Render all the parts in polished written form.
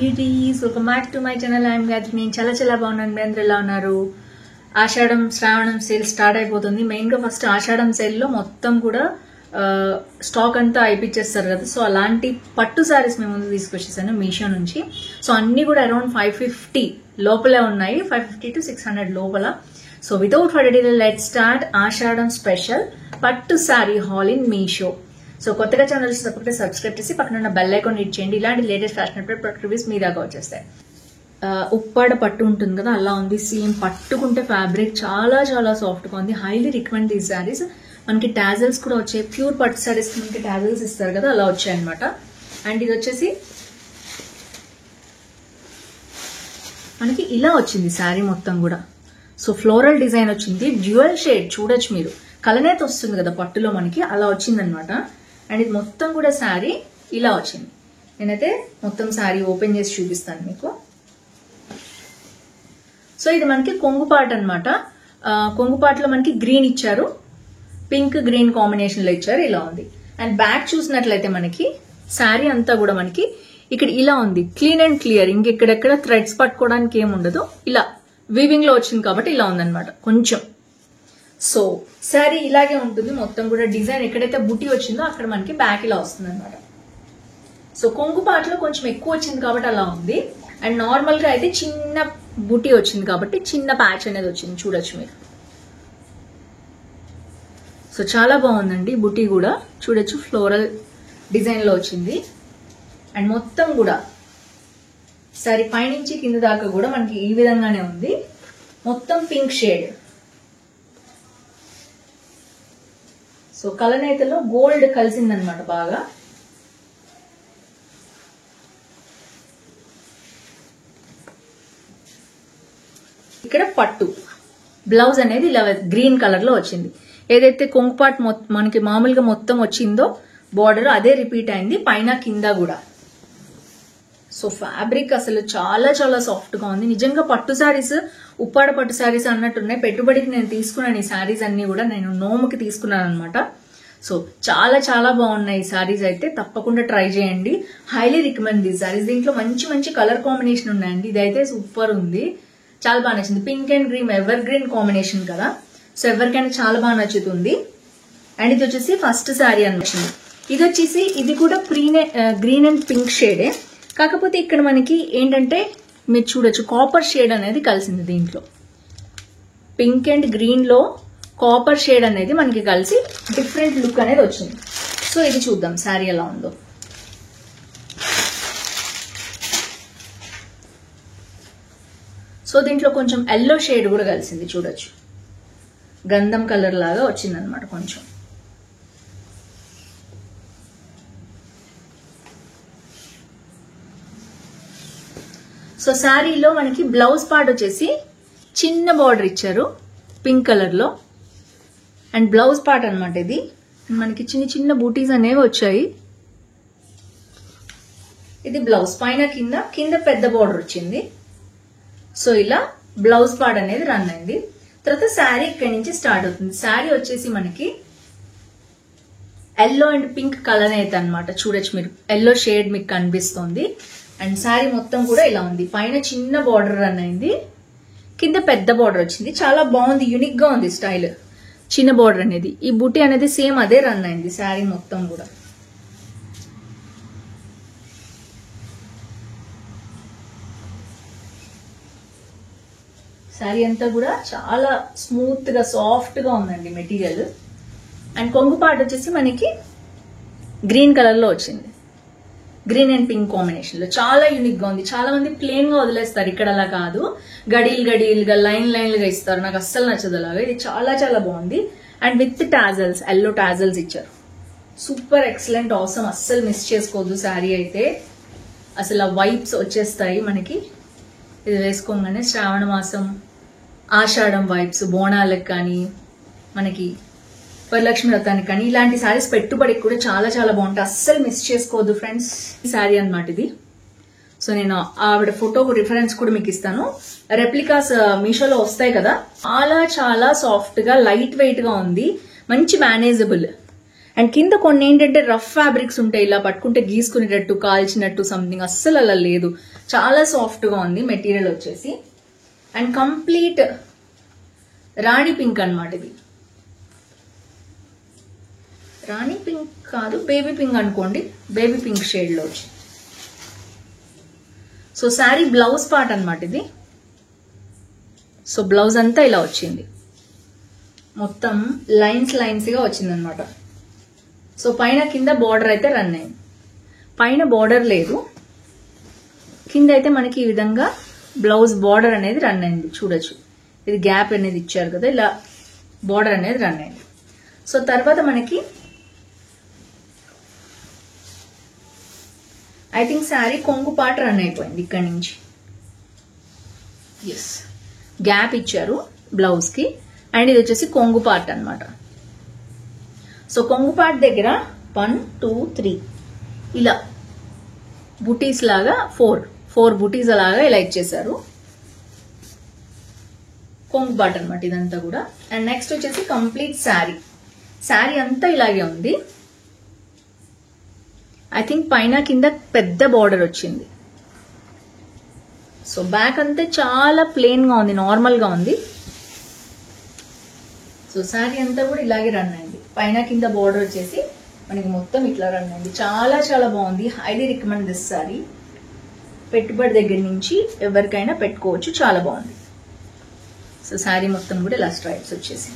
beauties, welcome back to my channel. I am Gayatri. నేను చాలా బాగున్నాను. మీరు అందరూ ఎలా ఉన్నారు? ఆషాఢం శ్రావణం సేల్ స్టార్ట్ అయిపోతుంది. మెయిన్ గా ఫస్ట్ ఆషాఢం సేల్ లో మొత్తం కూడా స్టాక్ అంతా అయిపించేస్తారు కదా. సో అలాంటి పట్టు సారీస్ మేము ముందు తీసుకొచ్చేసాను మీషో నుంచి. సో అన్ని కూడా అరౌండ్ 550 లోపలే ఉన్నాయి, 550 to 600 లోపల. So without further delay let's start Ashadham special పట్టు saree haul in Meesho. So కొత్తగా ఛానల్స్ తప్పకుండా సబ్స్క్రైబ్ చేసి పక్కన ఉన్న బెల్ ఐకాన్ హిట్ చేయండి. ఇలాంటి లేటెస్ట్ ఫ్యాషన్ ప్రొడక్ట్ రివ్యూస్ మీ దాకా వచ్చేస్తాయి. ఉప్పాడ పట్టు ఉంటుంది కదా, అలా ఉంది సేమ్. పట్టుకుంటే ఫ్యాబ్రిక్ చాలా చాలా సాఫ్ట్ గా ఉంది. Highly recommend these saris. మనకి టాజల్స్ కూడా వచ్చాయి. ప్యూర్ పట్టు సారీస్ మనకి టాజల్స్ ఇస్తారు కదా, అలా వచ్చాయి అనమాట. అండ్ ఇది వచ్చేసి మనకి ఇలా వచ్చింది శారీ మొత్తం కూడా. సో ఫ్లోరల్ డిజైన్ వచ్చింది, డ్యూయల్ షేడ్ చూడొచ్చు మీరు. కలనేత వస్తుంది కదా పట్టులో మనకి, అలా వచ్చింది అనమాట. అండ్ ఇది మొత్తం కూడా శారీ ఇలా వచ్చింది. నేనైతే మొత్తం శారీ ఓపెన్ చేసి చూపిస్తాను మీకు. సో ఇది మనకి కొంగుపాటు అనమాట. కొంగుపాటులో మనకి గ్రీన్ ఇచ్చారు, పింక్ గ్రీన్ కాంబినేషన్ లో ఇచ్చారు, ఇలా ఉంది. అండ్ బ్యాక్ చూసినట్లయితే మనకి శారీ అంతా కూడా మనకి ఇక్కడ ఇలా ఉంది, క్లీన్ అండ్ క్లియర్. ఇంకెక్కడెక్కడ థ్రెడ్స్ పట్టుకోవడానికి ఏమి ఉండదు. ఇలా వీవింగ్ లో వచ్చింది కాబట్టి ఇలా ఉందన్నమాట కొంచెం. సో శారీ ఇలాగే ఉంటుంది మొత్తం కూడా. డిజైన్ ఎక్కడైతే బుట్టి వచ్చిందో అక్కడ మనకి బ్యాక్ ఇలా వస్తుంది అనమాట. సో కొంగు పాటలో కొంచెం ఎక్కువ వచ్చింది కాబట్టి అలా ఉంది. అండ్ నార్మల్ గా అయితే చిన్న బుట్టి వచ్చింది కాబట్టి చిన్న ప్యాచ్ అనేది వచ్చింది, చూడొచ్చు మీరు. సో చాలా బాగుందండి బుట్టి కూడా, చూడొచ్చు. ఫ్లోరల్ డిజైన్ లో వచ్చింది. అండ్ మొత్తం కూడా శారీ పైనుంచి కింద దాకా కూడా మనకి ఈ విధంగానే ఉంది. మొత్తం పింక్ షేడ్. సో కలనేతలో గోల్డ్ కలిసిందనమాట బాగా. ఇక్కడ పట్టు బ్లౌజ్ అనేది ఇలా గ్రీన్ కలర్ లో వచ్చింది. ఏదైతే కొంగుపాట్ మనకి మామూలుగా మొత్తం వచ్చిందో బార్డర్ అదే రిపీట్ అయింది పైన కింద కూడా. సో ఫ్యాబ్రిక్ అసలు చాలా చాలా సాఫ్ట్ గా ఉంది. నిజంగా పట్టు శారీస్, ఉప్పాడ పట్టు శారీస్ అన్నట్టున్నాయి. పెట్టుబడికి నేను తీసుకున్నాను ఈ శారీస్ అన్ని కూడా, నేను నోముకి తీసుకున్నాను అనమాట. సో చాలా చాలా బాగున్నాయి ఈ శారీస్ అయితే, తప్పకుండా ట్రై చేయండి. హైలీ రికమెండ్ ఈ శారీస్. దీంట్లో మంచి మంచి కలర్ కాంబినేషన్ ఉన్నాయండి. ఇదైతే సూపర్ ఉంది, చాలా బాగా నచ్చింది. Pink and green ever green combination కదా, సో ఎవరికైనా చాలా బాగా నచ్చుతుంది. అండ్ ఇది వచ్చేసి ఫస్ట్ శారీ అనిపించింది. ఇది వచ్చేసి ఇది కూడా గ్రీన్ అండ్ పింక్ షేడే, కాకపోతే ఇక్కడ మనకి ఏంటంటే మీరు చూడొచ్చు కాపర్ షేడ్ అనేది కలిసింది దీంట్లో. పింక్ అండ్ గ్రీన్ లో కాపర్ షేడ్ అనేది మనకి కలిసి డిఫరెంట్ లుక్ అనేది వచ్చింది. సో ఇది చూద్దాం శారీ ఎలా ఉందో. సో దీంట్లో కొంచెం ఎల్లో షేడ్ కూడా కలిసింది, చూడొచ్చు. గంధం కలర్ లాగా వచ్చింది అనమాట కొంచెం. సో శారీలో మనకి బ్లౌజ్ పార్ట్ వచ్చేసి చిన్న బార్డర్ ఇచ్చారు పింక్ కలర్ లో. అండ్ బ్లౌజ్ పార్ట్ అనమాట ఇది. మనకి చిన్న చిన్న బూటీస్ అనేవి వచ్చాయి. ఇది బ్లౌజ్ పైన కింద పెద్ద బార్డర్ వచ్చింది. సో ఇలా బ్లౌజ్ పార్ట్ అనేది రన్ అయింది. తర్వాత శారీ ఇక్కడి నుంచి స్టార్ట్ అవుతుంది. శారీ వచ్చేసి మనకి ఎల్లో అండ్ పింక్ కలర్ అయితే అనమాట, చూడొచ్చు మీరు. ఎల్లో షేడ్ మీకు కనిపిస్తుంది. అండ్ శారీ మొత్తం కూడా ఇలా ఉంది. పైన చిన్న బార్డర్ రన్ అయింది, కింద పెద్ద బార్డర్ వచ్చింది. చాలా బాగుంది, యూనిక్ గా ఉంది స్టైల్. చిన్న బార్డర్ అనేది, ఈ బుట్టి అనేది సేమ్ అదే రన్ అయింది శారీ మొత్తం కూడా. శారీ అంతా కూడా చాలా స్మూత్ గా సాఫ్ట్ గా ఉందండి మెటీరియల్. అండ్ కొంగు పార్ట్ వచ్చేసి మనకి గ్రీన్ కలర్ లో వచ్చింది, గ్రీన్ అండ్ పింక్ కాంబినేషన్ లో. చాలా యూనిక్ గా ఉంది. చాలా మంది ప్లేన్ గా వదిలేస్తారు, ఇక్కడ అలా కాదు, గడీలుగా లైన్లుగా ఇస్తారు. నాకు అస్సలు నచ్చదు అలాగా. ఇది చాలా చాలా బాగుంది. And with tassels, yellow tassels ఇచ్చారు. సూపర్ ఎక్సలెంట్ ఆసమ్, అస్సలు మిస్ చేసుకోవద్దు శారీ అయితే. అసలు ఆ వైబ్స్ వచ్చేస్తాయి మనకి ఇది వేసుకోగానే. శ్రావణ మాసం, ఆషాఢం వైబ్స్, బోనాలకు కానీ మనకి వరలక్ష్మి వ్రతానికి కానీ ఇలాంటి శారీస్ పెట్టుబడికి కూడా చాలా చాలా బాగుంటాయి. అస్సలు మిస్ చేసుకోవద్దు ఫ్రెండ్స్. ఈ శారీ అనమాట ఇది. సో నేను ఆవిడ ఫోటో రిఫరెన్స్ కూడా మీకు ఇస్తాను. రెప్లికాస్ మీషోలో వస్తాయి కదా, చాలా చాలా సాఫ్ట్ గా లైట్ వెయిట్ గా ఉంది. మంచి మేనేజబుల్. అండ్ కింద కొన్ని ఏంటంటే రఫ్ ఫ్యాబ్రిక్స్ ఉంటాయి, ఇలా పట్టుకుంటే గీసుకునేటట్టు కాల్చినట్టు సంథింగ్, అస్సలు అలా లేదు. చాలా సాఫ్ట్ గా ఉంది మెటీరియల్ వచ్చేసి. అండ్ కంప్లీట్ రాణి పింక్ అన్నమాట. ఇది రాణి పింక్ కాదు, బేబీ పింక్ అనుకోండి, బేబీ పింక్ షేడ్ లో వచ్చి. సో శారీ బ్లౌజ్ పార్ట్ అన్నమాట ఇది. సో బ్లౌజ్ అంతా ఇలా వచ్చింది, మొత్తం లైన్స్ లైన్స్ గా వచ్చింది అనమాట. సో పైన కింద బార్డర్ అయితే రన్ అయింది. పైన బార్డర్ లేదు, కింద అయితే మనకి ఈ విధంగా బ్లౌజ్ బార్డర్ అనేది రన్ అయింది. చూడొచ్చు, ఇది గ్యాప్ అనేది ఇచ్చారు కదా, ఇలా బార్డర్ అనేది రన్ అయింది. సో తర్వాత మనకి ఐ థింక్ శారీ కొంగు పార్ట్ రన్ అయిపోయింది ఇక్కడ నుంచి. ఎస్, గ్యాప్ ఇచ్చారు బ్లౌజ్ కి. అండ్ ఇది వచ్చేసి కొంగు పార్ట్ అన్నమాట. సో కొంగు పార్ట్ దగ్గర 1 2 3 ఇలా బుటీస్ లాగా 4 బుటీస్ లాగా ఇలా ఇచ్చేసారు. కొంగు పార్ట్ అనమాట ఇదంతా కూడా. అండ్ నెక్స్ట్ వచ్చేసి కంప్లీట్ శారీ అంతా ఇలాగే ఉంది. ఐ థింక్ పైన కింద పెద్ద బార్డర్ వచ్చింది. సో బ్యాక్ అంతా చాలా ప్లెయిన్ గా ఉంది, నార్మల్ గా ఉంది. సో శారీ అంతా కూడా ఇలాగే రన్ అయింది. పైన కింద బార్డర్ వచ్చేసి మనకి మొత్తం ఇట్లా రన్ అయింది. చాలా చాలా బాగుంది. Highly recommend this sari. పెట్టుబడి దగ్గర నుంచి ఎవరికైనా పెట్టుకోవచ్చు, చాలా బాగుంది. సో శారీ మొత్తం కూడా ఇలా స్ట్రైప్స్ వచ్చేసి.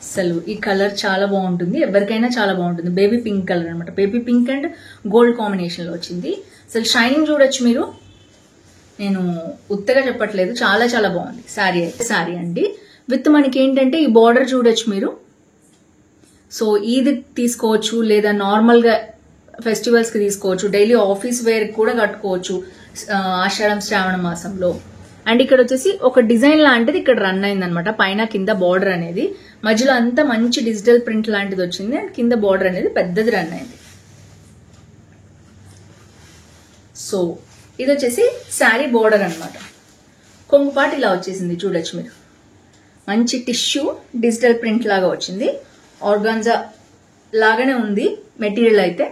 అసలు ఈ కలర్ చాలా బాగుంటుంది, ఎవరికైనా చాలా బాగుంటుంది. బేబీ పింక్ కలర్ అనమాట, baby pink and gold combination లో వచ్చింది. అసలు షైనింగ్ చూడొచ్చు మీరు, నేను ఉత్తగా చెప్పట్లేదు, చాలా చాలా బాగుంది శారీ. అయితే శారీ అండి విత్ మనకి ఏంటంటే ఈ బార్డర్ చూడొచ్చు మీరు. సో ఇది తీసుకోవచ్చు, లేదా నార్మల్ గా ఫెస్టివల్స్ కి తీసుకోవచ్చు, డైలీ ఆఫీస్ వేర్ కూడా కట్టుకోవచ్చు ఆషాఢం శ్రావణ మాసంలో. అండ్ ఇక్కడ వచ్చేసి ఒక డిజైన్ లాంటిది ఇక్కడ రన్ అయింది అనమాట. పైన కింద బార్డర్ అనేది, మధ్యలో అంతా మంచి డిజిటల్ ప్రింట్ లాంటిది వచ్చింది. అండ్ కింద బార్డర్ అనేది పెద్దది రన్ అయింది. సో ఇది వచ్చేసి శారీ బోర్డర్ అనమాట. కొంగు పార్ట్ ఇలా వచ్చేసింది చూడొచ్చు మీరు. మంచి టిష్యూ డిజిటల్ ప్రింట్ లాగా వచ్చింది. ఆర్గాన్జా లాగానే ఉంది మెటీరియల్ అయితే.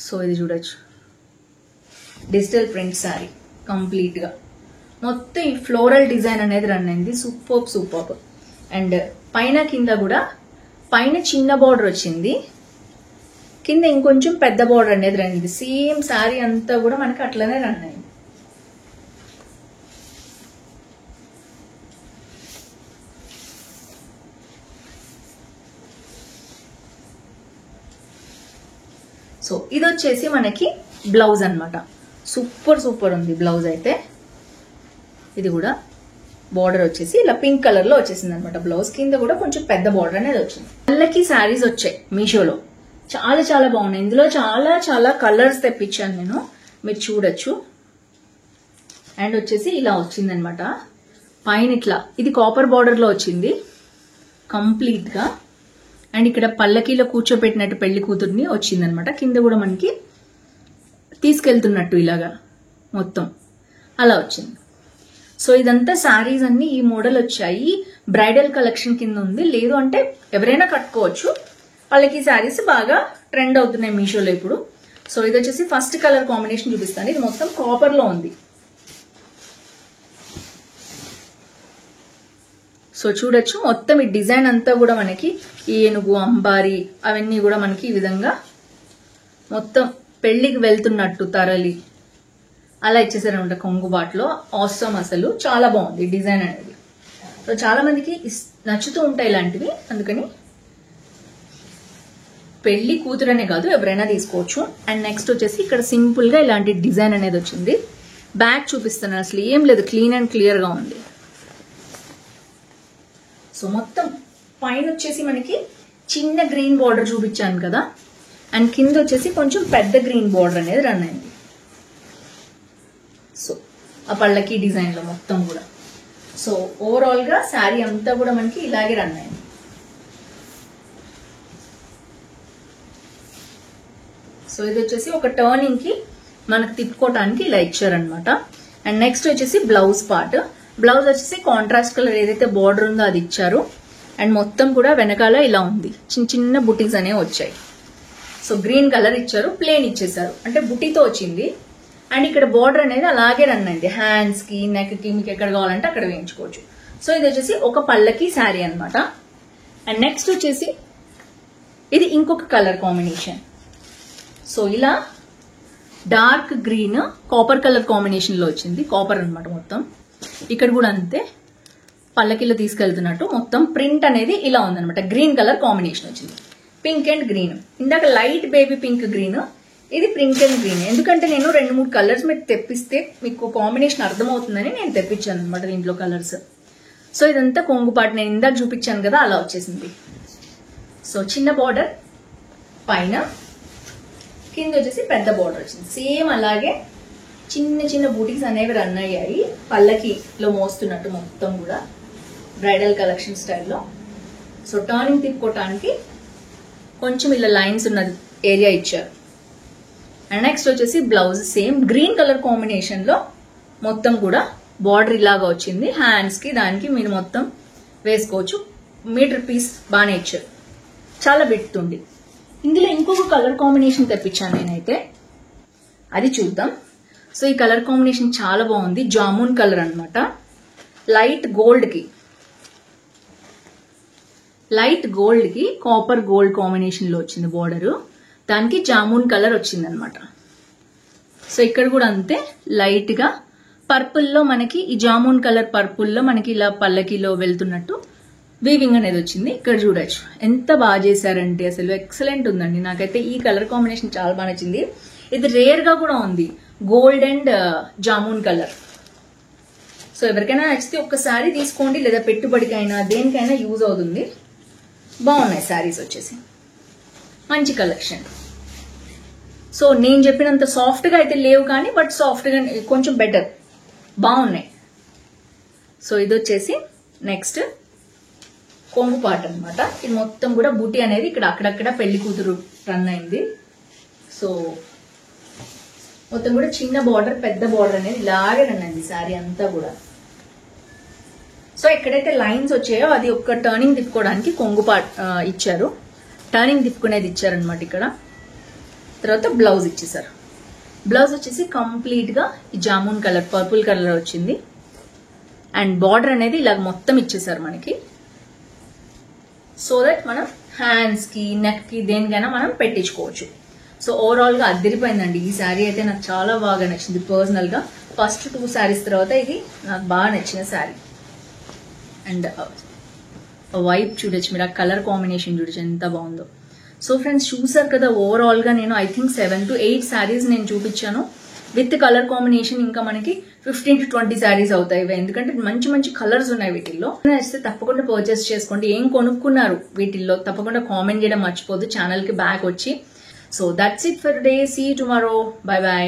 సో ఇది చూడొచ్చు, డిజిటల్ ప్రింట్ శారీ కంప్లీట్ గా. మొత్తం ఈ ఫ్లోరల్ డిజైన్ అనేది రన్ అయింది. సూపర్. అండ్ పైన కింద కూడా, పైన చిన్న బార్డర్ వచ్చింది, కింద ఇంకొంచెం పెద్ద బార్డర్ అనేది రన్ అయింది. సేమ్ శారీ అంతా కూడా మనకి అట్లనే రన్ అయింది. సో ఇది వచ్చేసి మనకి బ్లౌజ్ అన్నమాట. సూపర్ ఉంది బ్లౌజ్ అయితే. ఇది కూడా బార్డర్ వచ్చేసి ఇలా పింక్ కలర్ లో వచ్చేసింది అనమాట. బ్లౌజ్ కింద కూడా కొంచెం పెద్ద బార్డర్ అనేది వచ్చింది. వాళ్ళకి శారీస్ వచ్చాయి మీషోలో, చాలా చాలా బాగున్నాయి. ఇందులో చాలా చాలా కలర్స్ తెప్పించాను నేను, మీరు చూడొచ్చు. అండ్ వచ్చేసి ఇలా వచ్చింది అనమాట పైన ఇట్లా. ఇది కాపర్ బార్డర్ లో వచ్చింది కంప్లీట్ గా. అండ్ ఇక్కడ పల్లకీలో కూర్చోపెట్టినట్టు పెళ్లి కూతుర్ని వచ్చిందనమాట. కింద కూడా మనకి తీసుకెళ్తున్నట్టు ఇలాగా మొత్తం అలా వచ్చింది. సో ఇదంతా శారీస్ అన్ని ఈ మోడల్ వచ్చాయి. బ్రైడల్ కలెక్షన్ కింద ఉంది, లేదు అంటే ఎవరైనా కట్టుకోవచ్చు. వాళ్ళకి శారీస్ బాగా ట్రెండ్ అవుతున్నాయి మీషోలో ఇప్పుడు. సో ఇది వచ్చేసి ఫస్ట్ కలర్ కాంబినేషన్ చూపిస్తాను. ఇది మొత్తం కాపర్ లో ఉంది. సో చూడొచ్చు, మొత్తం ఈ డిజైన్ అంతా కూడా మనకి ఏనుగు, అంబారి అవన్నీ కూడా మనకి ఈ విధంగా మొత్తం పెళ్లికి వెళ్తున్నట్టు తరలి అలా ఇచ్చేసారనమాట కొంగుబాట్లో. ఆసమ్, అసలు చాలా బాగుంది డిజైన్ అనేది. సో చాలా మందికి నచ్చుతూ ఉంటాయి ఇలాంటివి, అందుకని పెళ్లి కూతురనే కాదు ఎవరైనా తీసుకోవచ్చు. అండ్ నెక్స్ట్ వచ్చేసి ఇక్కడ సింపుల్ గా ఇలాంటి డిజైన్ అనేది వచ్చింది. బ్యాక్ చూపిస్తున్నాను, అసలు ఏం లేదు, క్లీన్ అండ్ క్లియర్ గా ఉంది. సో మొత్తం పైన వచ్చేసి మనకి చిన్న గ్రీన్ బార్డర్ చూపించాను కదా, అండ్ కింద వచ్చేసి కొంచెం పెద్ద గ్రీన్ బార్డర్ అనేది రన్ అయింది. సో ఆ పళ్ళకి డిజైన్ లో మొత్తం కూడా. సో ఓవరాల్ గా శారీ అంతా కూడా మనకి ఇలాగే రన్ అయింది. సో ఇది వచ్చేసి ఒక టర్నింగ్ కి మనకు తిప్పుకోవటానికి ఇలా ఇచ్చారనమాట. అండ్ నెక్స్ట్ వచ్చేసి బ్లౌజ్ పార్ట్. బ్లౌజ్ వచ్చేసి కాంట్రాస్ట్ కలర్ ఏదైతే బార్డర్ ఉందో అది ఇచ్చారు. అండ్ మొత్తం కూడా వెనకాల ఇలా ఉంది, చిన్న చిన్న బుటీస్ అనేవి వచ్చాయి. సో గ్రీన్ కలర్ ఇచ్చారు, ప్లేన్ ఇచ్చేసారు, అంటే బుటీతో వచ్చింది. అండ్ ఇక్కడ బార్డర్ అనేది అలాగే రన్ అయింది, హ్యాండ్స్ కి నెక్ కి మీకు ఎక్కడ కావాలంటే అక్కడ వేయించుకోవచ్చు. సో ఇది వచ్చేసి ఒక పళ్ళకి శారీ అనమాట. అండ్ నెక్స్ట్ వచ్చేసి ఇది ఇంకొక కలర్ కాంబినేషన్. సో ఇలా dark green copper colour combination లో వచ్చింది, కాపర్ అనమాట మొత్తం. ఇక్కడ కూడా అంతే, పల్లకిలో తీసుకెళ్తున్నట్టు మొత్తం ప్రింట్ అనేది ఇలా ఉందనమాట. గ్రీన్ కలర్ కాంబినేషన్ వచ్చింది, పింక్ అండ్ గ్రీన్. ఇందాక లైట్ బేబీ పింక్ గ్రీన్, ఇది పింక్ అండ్ గ్రీన్. ఎందుకంటే నేను 2-3 కలర్స్ మీరు తెప్పిస్తే మీకు కాంబినేషన్ అర్థమవుతుందని నేను తెప్పించాను అనమాట దీంట్లో కలర్స్. సో ఇదంతా కొంగుపాటు, నేను ఇందాక చూపించాను కదా అలా వచ్చేసింది. సో చిన్న బార్డర్ పైన, కింద వచ్చేసి పెద్ద బార్డర్ వచ్చింది. సేమ్ అలాగే చిన్న చిన్న బూటీస్ అనేవి రన్ అయ్యాయి, పల్లకిలో మోస్తున్నట్టు మొత్తం కూడా బ్రైడల్ కలెక్షన్ స్టైల్లో. సో టర్నింగ్ తిప్పుకోవటానికి కొంచెం ఇలా లైన్స్ ఉన్న ఏరియా ఇచ్చారు. అండ్ నెక్స్ట్ వచ్చేసి blouse same green colour combination లో మొత్తం కూడా బార్డర్ ఇలాగా వచ్చింది. హ్యాండ్స్ కి దానికి మీరు మొత్తం వేసుకోవచ్చు. మీటర్ పీస్ బాగానే ఇచ్చారు, చాలా బిట్టుంది. ఇందులో ఇంకొక కలర్ కాంబినేషన్ తెప్పించాను నేనైతే, అది చూద్దాం. సో ఈ కలర్ కాంబినేషన్ చాలా బాగుంది, జామున్ కలర్ అనమాట. లైట్ గోల్డ్ కి కాపర్ గోల్డ్ కాంబినేషన్ లో వచ్చింది బార్డర్, దానికి జామున్ కలర్ వచ్చింది అనమాట. సో ఇక్కడ కూడా అంతే, లైట్ గా పర్పుల్ లో మనకి ఈ జామున్ కలర్ పర్పుల్ లో మనకి ఇలా పల్లకిలో వెళ్తున్నట్టు వీవింగ్ అనేది వచ్చింది. ఇక్కడ చూడొచ్చు ఎంత బాగా చేశారంటే అసలు ఎక్సలెంట్ ఉందండి. నాకైతే ఈ కలర్ కాంబినేషన్ చాలా బాగా నచ్చింది. ఇది రేర్ గా కూడా ఉంది, gold and jamun colour. So ఎవరికైనా నచ్చితే ఒక్కసారి తీసుకోండి, లేదా పెట్టుబడికైనా దేనికైనా యూజ్ అవుతుంది. బాగున్నాయి శారీస్ వచ్చేసి, మంచి కలెక్షన్. సో నేను చెప్పినంత సాఫ్ట్ గా అయితే లేవు కానీ, బట్ సాఫ్ట్ గా కొంచెం బెటర్, బాగున్నాయి. సో ఇది వచ్చేసి నెక్స్ట్ కొంగు పార్ట్ అనమాట. ఇది మొత్తం కూడా బూటీ అనేది ఇక్కడ అక్కడక్కడ పెళ్లి కూతురు రన్ అయింది. సో మొత్తం కూడా చిన్న బార్డర్ పెద్ద బార్డర్ అనేది ఇలాగే రన్ అయింది శారీ అంతా కూడా. సో ఎక్కడైతే లైన్స్ వచ్చాయో అది ఒక్క టర్నింగ్ తిప్పుకోవడానికి కొంగు పార్ట్ ఇచ్చారు, టర్నింగ్ తిప్పుకునేది ఇచ్చారనమాట ఇక్కడ. తర్వాత బ్లౌజ్ ఇచ్చేసారు. బ్లౌజ్ వచ్చేసి కంప్లీట్ గా ఈ జామున్ కలర్ పర్పుల్ కలర్ వచ్చింది. అండ్ బార్డర్ అనేది ఇలా మొత్తం ఇచ్చేసారు మనకి, సో దట్ మనం హ్యాండ్స్ కి నెక్ కి దేనికైనా మనం పెట్టించుకోవచ్చు. సో ఓవరాల్ గా అద్దరిపోయిందండి ఈ శారీ అయితే, నాకు చాలా బాగా నచ్చింది పర్సనల్ గా. ఫస్ట్ 2 శారీస్ తర్వాత ఇది నాకు బాగా నచ్చిన శారీ. అండ్ వైట్ చూడొచ్చు మీరు, ఆ కలర్ కాంబినేషన్ చూడొచ్చు ఎంత బాగుందో. సో ఫ్రెండ్స్ చూసారు కదా, ఓవరాల్ గా నేను ఐ థింక్ 7 to 8 శారీస్ నేను చూపించాను విత్ కలర్ కాంబినేషన్. ఇంకా మనకి 15 to 20 శారీస్ అవుతాయి, ఎందుకంటే మంచి మంచి కలర్స్ ఉన్నాయి వీటిల్లో. నచ్చితే తప్పకుండా పర్చేస్ చేసుకోండి. ఏం కొనుక్కున్నారు వీటిల్లో తప్పకుండా కామెంట్ చేయడం మర్చిపోద్దు ఛానల్ కి బ్యాక్ వచ్చి. So that's it for today, see you tomorrow, bye by.